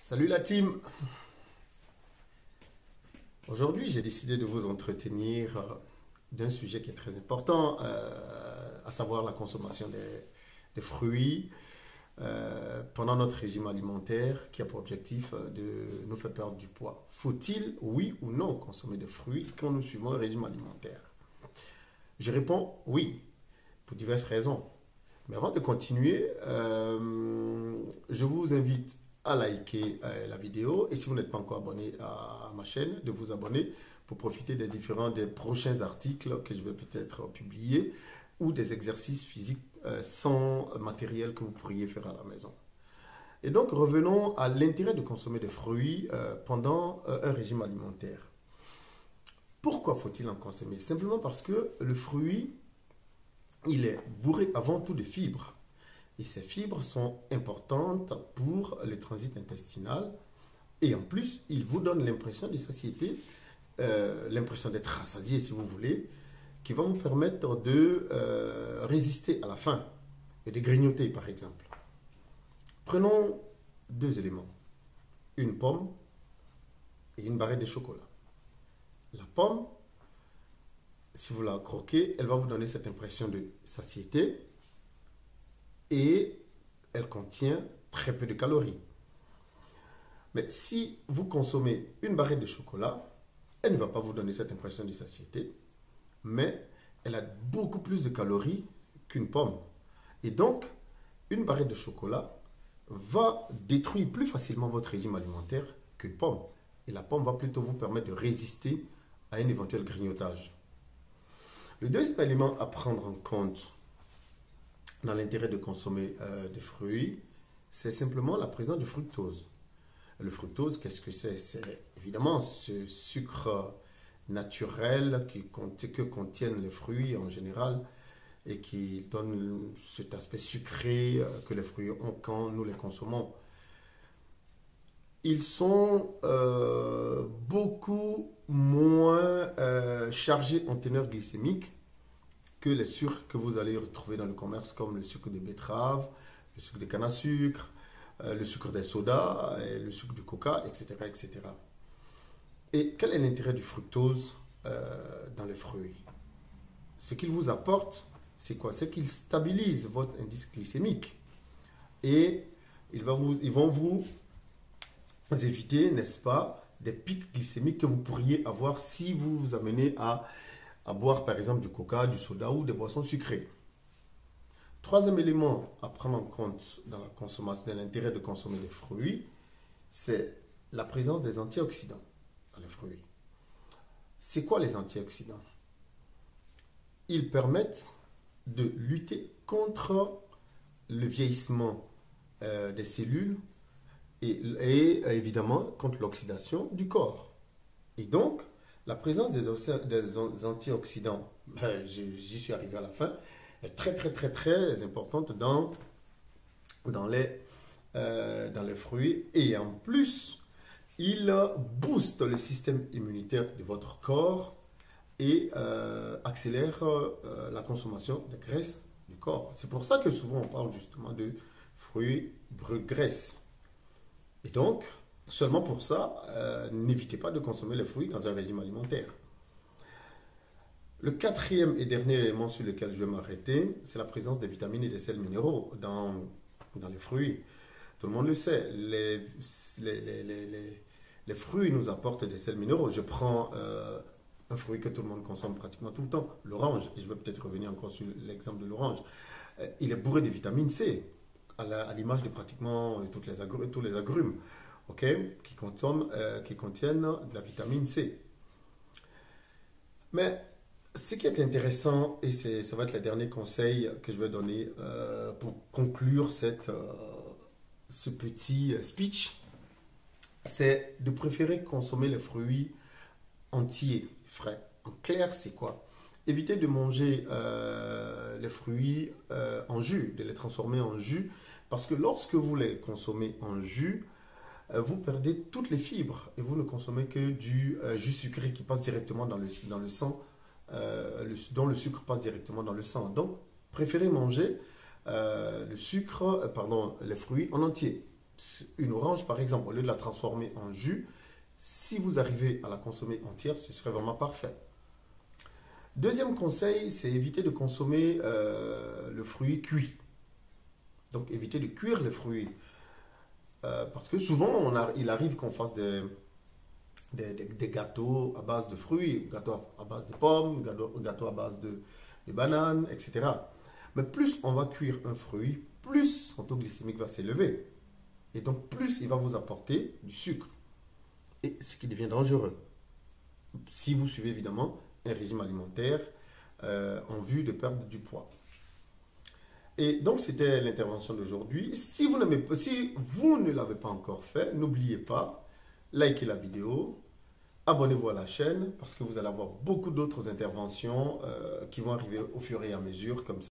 Salut la team! Aujourd'hui, j'ai décidé de vous entretenir d'un sujet qui est très important, à savoir la consommation des fruits pendant notre régime alimentaire qui a pour objectif de nous faire perdre du poids. Faut-il, oui ou non, consommer des fruits quand nous suivons un régime alimentaire? Je réponds oui, pour diverses raisons. Mais avant de continuer, je vous invite à liker la vidéo et si vous n'êtes pas encore abonné à ma chaîne, de vous abonner pour profiter des prochains articles que je vais peut-être publier ou des exercices physiques sans matériel que vous pourriez faire à la maison. Et donc revenons à l'intérêt de consommer des fruits pendant un régime alimentaire. Pourquoi faut-il en consommer? Simplement parce que le fruit, il est bourré avant tout de fibres. Et ces fibres sont importantes pour le transit intestinal. Et en plus, il vous donne l'impression de satiété, l'impression d'être rassasié si vous voulez, qui va vous permettre de résister à la faim et de grignoter par exemple. Prenons deux éléments, une pomme et une barrette de chocolat. La pomme, si vous la croquez, elle va vous donner cette impression de satiété et elle contient très peu de calories. Mais si vous consommez une barrette de chocolat, elle ne va pas vous donner cette impression de satiété, mais elle a beaucoup plus de calories qu'une pomme. Et donc, une barrette de chocolat va détruire plus facilement votre régime alimentaire qu'une pomme. Et la pomme va plutôt vous permettre de résister à un éventuel grignotage. Le deuxième élément à prendre en compte dans l'intérêt de consommer des fruits, c'est simplement la présence du fructose. Le fructose, qu'est-ce que c'est? C'est évidemment ce sucre naturel que contiennent les fruits en général et qui donne cet aspect sucré que les fruits ont quand nous les consommons. Ils sont beaucoup moins chargés en teneur glycémique que les sucres que vous allez retrouver dans le commerce, comme le sucre de betterave, le sucre de canne à sucre, le sucre des sodas, et le sucre du coca, etc., etc. Et quel est l'intérêt du fructose dans les fruits? Ce qu'il vous apporte, c'est quoi? C'est qu'il stabilise votre indice glycémique. Et ils vont vous éviter, n'est-ce pas, des pics glycémiques que vous pourriez avoir si vous vous amenez à boire par exemple du coca, du soda ou des boissons sucrées. Troisième élément à prendre en compte dans la consommation, dans l'intérêt de consommer les fruits, c'est la présence des antioxydants dans les fruits. C'est quoi les antioxydants? Ils permettent de lutter contre le vieillissement des cellules et évidemment contre l'oxydation du corps. Et donc, la présence des antioxydants, j'y suis arrivé à la fin, est très importante dans les fruits. Et en plus, il booste le système immunitaire de votre corps et accélère la consommation de graisse du corps. C'est pour ça que souvent on parle justement de fruits brûle-graisse. Et donc, seulement pour ça, n'évitez pas de consommer les fruits dans un régime alimentaire. Le quatrième et dernier élément sur lequel je vais m'arrêter, c'est la présence des vitamines et des sels minéraux dans les fruits. Tout le monde le sait, les fruits nous apportent des sels minéraux. Je prends un fruit que tout le monde consomme pratiquement tout le temps, l'orange, et je vais peut-être revenir encore sur l'exemple de l'orange. Il est bourré de vitamine C, à l'image de pratiquement tous les agrumes. Okay, qui contiennent de la vitamine C. Mais ce qui est intéressant, et ça va être le dernier conseil que je vais donner pour conclure ce petit speech, c'est de préférer consommer les fruits entiers, frais. En clair, c'est quoi? Évitez de manger les fruits en jus, de les transformer en jus, parce que lorsque vous les consommez en jus, vous perdez toutes les fibres et vous ne consommez que du jus sucré qui passe directement dans le sang, dont le sucre passe directement dans le sang. Donc, préférez manger les fruits en entier. une orange, par exemple, au lieu de la transformer en jus, si vous arrivez à la consommer entière, ce serait vraiment parfait. Deuxième conseil, c'est éviter de consommer le fruit cuit. Donc, éviter de cuire le fruit. Parce que souvent, il arrive qu'on fasse des gâteaux à base de fruits, gâteaux à base de pommes, gâteaux à base de bananes, etc. Mais plus on va cuire un fruit, plus son taux glycémique va s'élever. Et donc, plus il va vous apporter du sucre. Et ce qui devient dangereux. Si vous suivez évidemment un régime alimentaire en vue de perdre du poids. Et donc, c'était l'intervention d'aujourd'hui. Si vous ne l'avez pas encore fait, n'oubliez pas, likez la vidéo, abonnez-vous à la chaîne parce que vous allez avoir beaucoup d'autres interventions qui vont arriver au fur et à mesure comme ça.